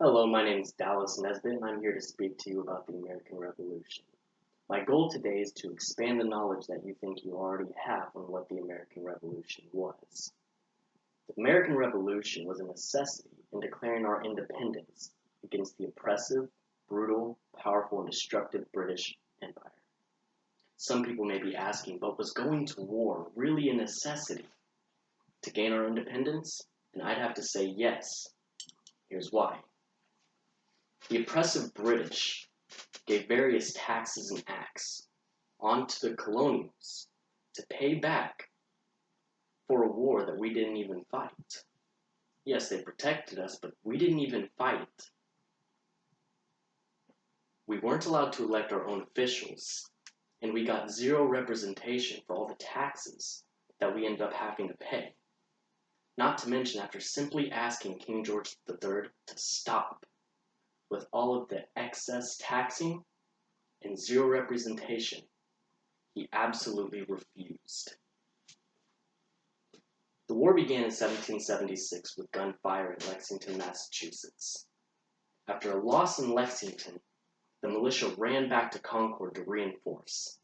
Hello, my name is Dallas Nesbitt, and I'm here to speak to you about the American Revolution. My goal today is to expand the knowledge that you think you already have on what the American Revolution was. The American Revolution was a necessity in declaring our independence against the oppressive, brutal, powerful, and destructive British Empire. Some people may be asking, but was going to war really a necessity to gain our independence? And I'd have to say yes. Here's why. The oppressive British gave various taxes and acts onto the colonials to pay back for a war that we didn't even fight. Yes, they protected us, but we didn't even fight. We weren't allowed to elect our own officials, and we got zero representation for all the taxes that we ended up having to pay. Not to mention, after simply asking King George III to stop with all of the excess taxing and zero representation, he absolutely refused. The war began in 1776 with gunfire in Lexington, Massachusetts. After a loss in Lexington, the militia ran back to Concord to reinforce.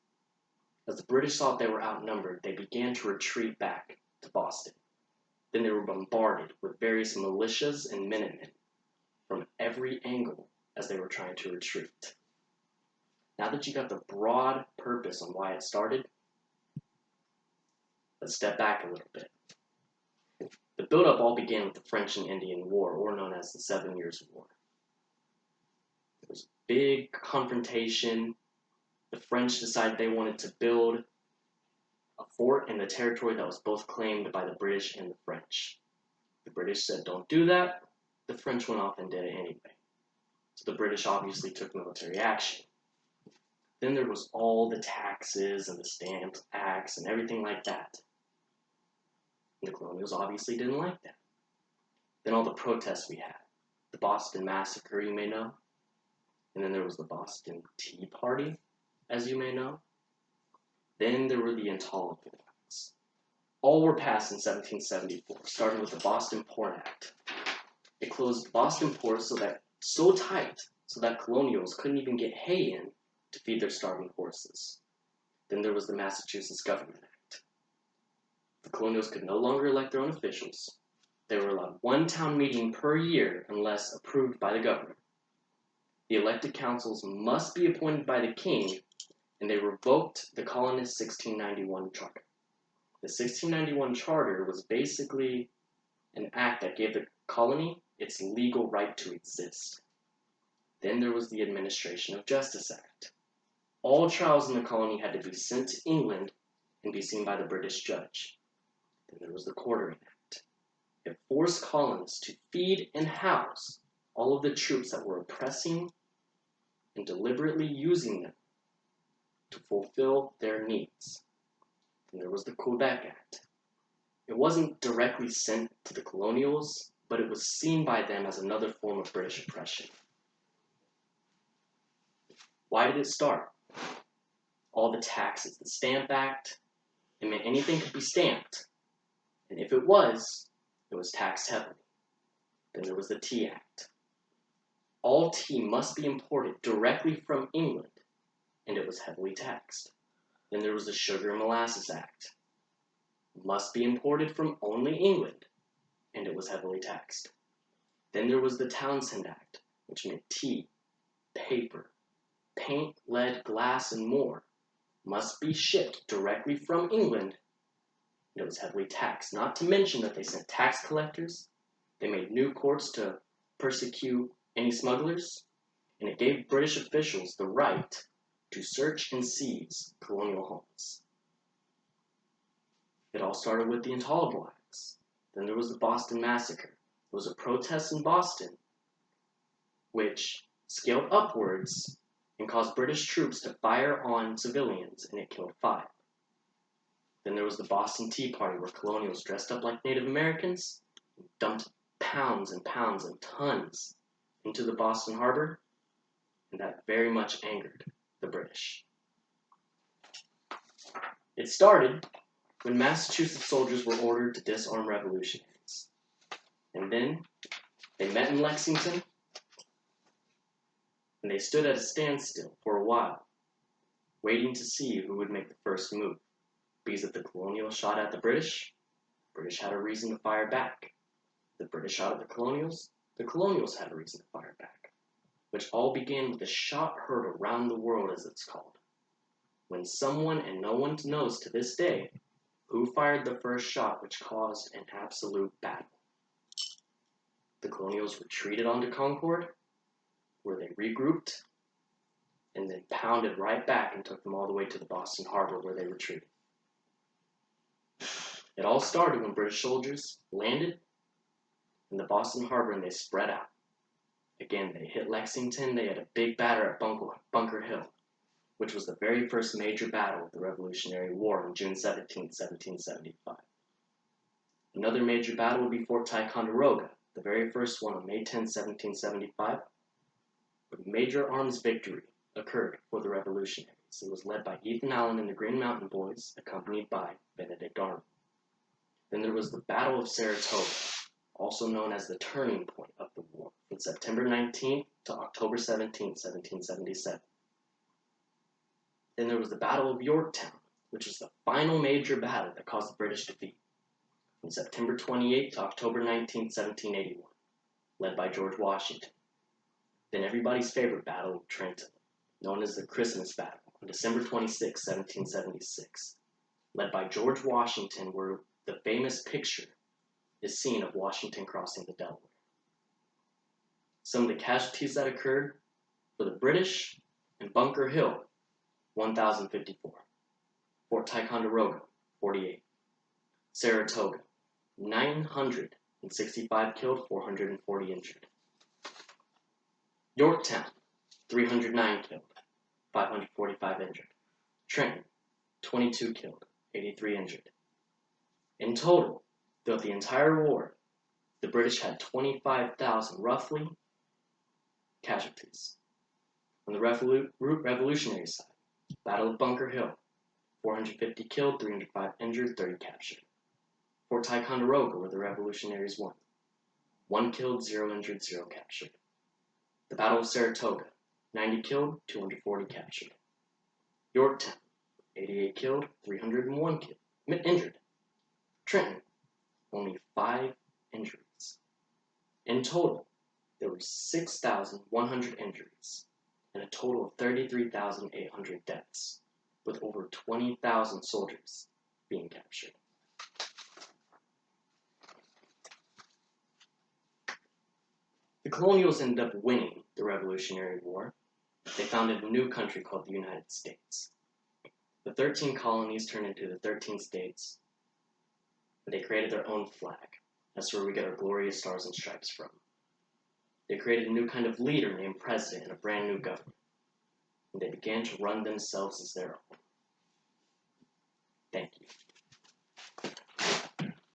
As the British thought they were outnumbered, they began to retreat back to Boston. Then they were bombarded with various militias and Minutemen from every angle as they were trying to retreat. Now that you got the broad purpose on why it started, let's step back a little bit. The buildup all began with the French and Indian War, or known as the 7 Years' War. There was a big confrontation. The French decided they wanted to build a fort in the territory that was both claimed by the British and the French. The British said, "Don't do that." The French went off and did it anyway. So the British obviously took military action. Then there was all the taxes and the Stamp Acts and everything like that. And the colonials obviously didn't like that. Then all the protests we had. The Boston Massacre, you may know. And then there was the Boston Tea Party, as you may know. Then there were the Intolerable Acts. All were passed in 1774, starting with the Boston Port Act. It closed Boston Port so tight that colonials couldn't even get hay in to feed their starving horses. Then there was the Massachusetts Government Act. The colonials could no longer elect their own officials. They were allowed one town meeting per year unless approved by the governor. The elected councils must be appointed by the king, and they revoked the colonists' 1691 charter. The 1691 charter was basically an act that gave the colony its legal right to exist. Then there was the Administration of Justice Act. All trials in the colony had to be sent to England and be seen by the British judge. Then there was the Quartering Act. It forced colonists to feed and house all of the troops that were oppressing and deliberately using them to fulfill their needs. Then there was the Quebec Act. It wasn't directly sent to the colonials, but it was seen by them as another form of British oppression. Why did it start? All the taxes, the Stamp Act, it meant anything could be stamped. And if it was taxed heavily. Then there was the Tea Act. All tea must be imported directly from England, and it was heavily taxed. Then there was the Sugar and Molasses Act. It must be imported from only England, and it was heavily taxed. Then there was the Townshend Act, which meant tea, paper, paint, lead, glass, and more must be shipped directly from England, and it was heavily taxed. Not to mention that they sent tax collectors, they made new courts to persecute any smugglers, and it gave British officials the right to search and seize colonial homes. It all started with the Intolerable Acts. Then there was the Boston Massacre. It was a protest in Boston which scaled upwards and caused British troops to fire on civilians, and it killed 5. Then there was the Boston Tea Party, where colonials dressed up like Native Americans and dumped pounds and pounds and tons into the Boston Harbor, and that very much angered the British. It started when Massachusetts soldiers were ordered to disarm revolutionaries. And then they met in Lexington, and they stood at a standstill for a while, waiting to see who would make the first move. Because if the colonials shot at the British had a reason to fire back. The British shot at the colonials had a reason to fire back. Which all began with a shot heard around the world, as it's called. When someone, and no one knows to this day, who fired the first shot which caused an absolute battle. The colonials retreated onto Concord, where they regrouped, and then pounded right back and took them all the way to the Boston Harbor, where they retreated. It all started when British soldiers landed in the Boston Harbor and they spread out. Again, they hit Lexington. They had a big battle at Bunker Hill, which was the very first major battle of the Revolutionary War on June 17, 1775. Another major battle would be Fort Ticonderoga, the very first one on May 10, 1775. A major arms victory occurred for the Revolutionaries. It was led by Ethan Allen and the Green Mountain Boys, accompanied by Benedict Arnold. Then there was the Battle of Saratoga, also known as the turning point of the war, from September 19th to October 17th, 1777. Then there was the Battle of Yorktown, which was the final major battle that caused the British defeat, from September 28th to October 19th, 1781, led by George Washington. Then everybody's favorite battle of Trenton, known as the Christmas Battle, on December 26, 1776, led by George Washington, where the famous picture is seen of Washington crossing the Delaware. Some of the casualties that occurred for the British: in Bunker Hill, 1,054. Fort Ticonderoga, 48. Saratoga, 965 killed, 440 injured. Yorktown, 309 killed, 545 injured. Trenton, 22 killed, 83 injured. In total, throughout the entire war, the British had 25,000, roughly, casualties. On the revolutionary side, Battle of Bunker Hill, 450 killed, 305 injured, 30 captured. Fort Ticonderoga, where the revolutionaries won, 1 killed, 0 injured, 0 captured. The Battle of Saratoga, 90 killed, 240 captured. Yorktown, 88 killed, 301 injured. Trenton, only 5 injuries. In total, there were 6,100 injuries and a total of 33,800 deaths, with over 20,000 soldiers being captured. The colonials ended up winning the Revolutionary War. They founded a new country called the United States. The 13 colonies turned into the 13 states. They created their own flag. That's where we get our glorious stars and stripes from. They created a new kind of leader named president and a brand new government. And they began to run themselves as their own. Thank you.